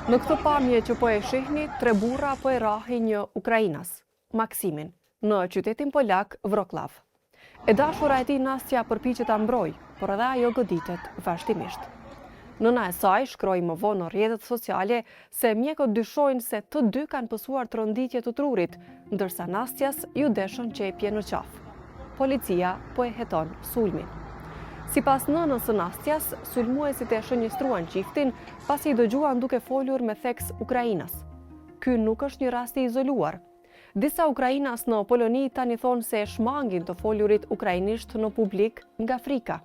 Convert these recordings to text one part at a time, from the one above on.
Në këtë pamje që po e shihni, 3 burra po e rahin një Ukrainas, Maksimin, në qytetin polak Wrocław. E dashura e tij Nastja përpiqet ta mbrojë, por edhe ajo goditet vazhdimisht. Nëna e saj shkroi më vonë në rrjetet sociale se mjekët dyshojnë se të dy kanë pësuar tronditje të trurit, ndërsa Nastjas ju deshën qepje në qafë. Policia po e heton sulmin. Sipas nënës së Nastjas, sulmuesit e shënjestruan qiftin pasi i dëgjuan duke folur me theks Ukrainas. Ky nuk është një rast i izoluar. Disa Ukrainas në Poloni tani thonë se shmangin të folurit ukrainisht në publik nga frika.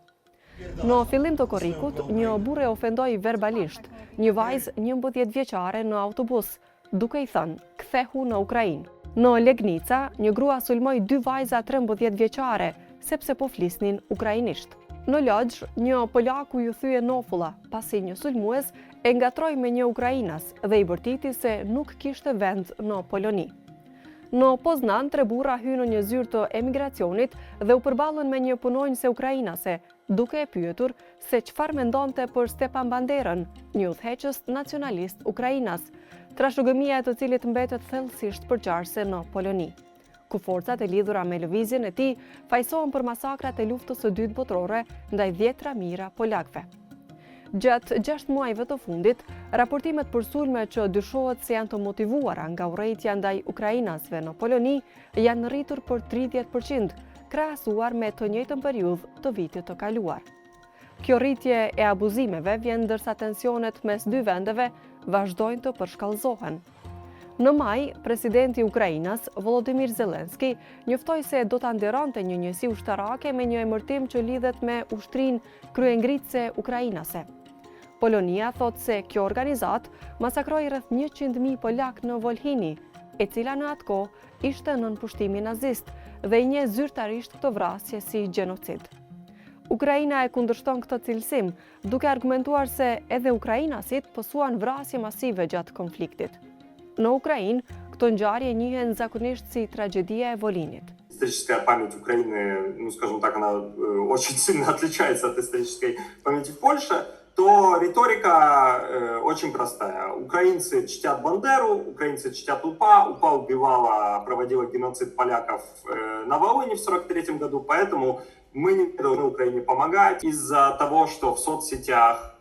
Në fillim të korrikut, një burrë ofendoi verbalisht një vajzë 11 vjeçare në autobus, duke i thënë: "Kthehu në Ukrainë." Në Legnica, një grua sulmoi 2 vajza 13 vjeçare sepse po flisnin ukrainisht. Në Lodz, një polaku ju thye nofulla pasi një sulmues e ngatroi me një ukrainas dhe i bërtiti se nuk kishte vend në Poloni. Në Poznan, 3 burra hynë në një zyrë të emigracionit dhe u përballën me një punonjëse ukrainase, duke e pyetur se çfarë mendonte për Stepan Banderën, një udhëheqës nacionalist ukrainas, trashëgimia e të cilit mbetet thellësisht përqarse në Poloni, ku forcat e lidhura me lëvizjen e tij fajsohen për masakrat e luftës së dytë botërore ndaj 10 mijëra polakëve. Gjatë 6 muajve të fundit, raportimet për sulme që dyshohet se janë të motivuara nga urrejtja ndaj ukrainasve në Poloni janë rritur për 30%, krahasuar me të njëjtën periudhë të vitit të kaluar. Kjo rritje e abuzimeve vjen ndërsa tensionet mes dy vendeve vazhdojnë të përshkallëzohen. Në maj, presidenti i Ukrainas, Volodymyr Zelensky, njoftoi se do ta nderonte një njësi ushtarake me një emërtim që lidhet me ushtrinë kryengritëse ukrainase. Polonia thot se kjo organizat masakroi rreth 100.000 polak në Volhini, e cila në atë kohë ishte nën pushtimi nazist dhe i njeh zyrtarisht këtë vrasje si gjenocid. Ukraina e kundërshton këtë cilësim, duke argumentuar se edhe ukrainasit pësuan vrasje masive gjatë konfliktit. Në Украиnë, këto ngjarje njihen zakonisht si tragedia e Volinit. Историческая память Украины, ну, скажем так, она очень сильно отличается от исторической памяти в Польше, то риторика очень простая. Украинцы чтят Бандеру, украинцы чтят УПА, УПА убивала, проводила геноцид поляков на Волыни в 1943 году, поэтому мы не должны Украине помогать из-за того, что в соцсетях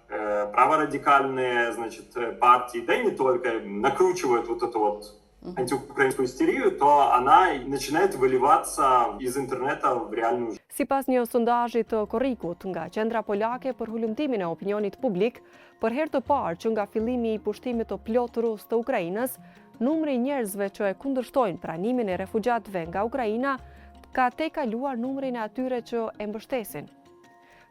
праворадикальные, значит, партии, да и не только, накручивают вот эту вот антиукраинскую истерию, то она начинает выливаться из интернета в реальную жизнь. Sipas një sondazhi të korrikut nga Qendra Polake për hulumtimin e opinionit publik, për herë të parë që nga fillimi i pushtimit të plot rus të Ukrainës, numri i njerëzve që e kundërshtojnë pranimin e refugjatëve nga Ukraina ka tejkaluar numrin e atyre që e mbështesin.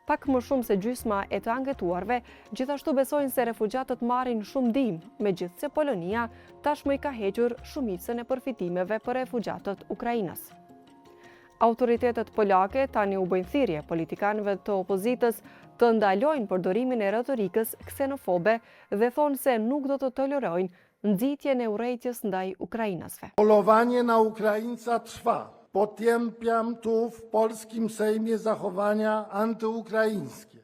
Pak më shumë se gjysma e të anketuarve gjithashtu besojnë se refugjatët marrin shumë ndihmë, megjithse Polonia tashmë i ka hequr shumicën e përfitimeve për refugjatët ukrainas. Autoritetet polake tani u bëjnë thirrje politikanëve të opozitës të ndalojnë përdorimin e retorikës ksenofobe dhe thonë se nuk do të tolerojnë nxitjen e urrejtjes ndaj ukrainasve. Polowanie na Ukraińca trwa. Potępiam tu w polskim Sejmie zachowania antyukraińskie.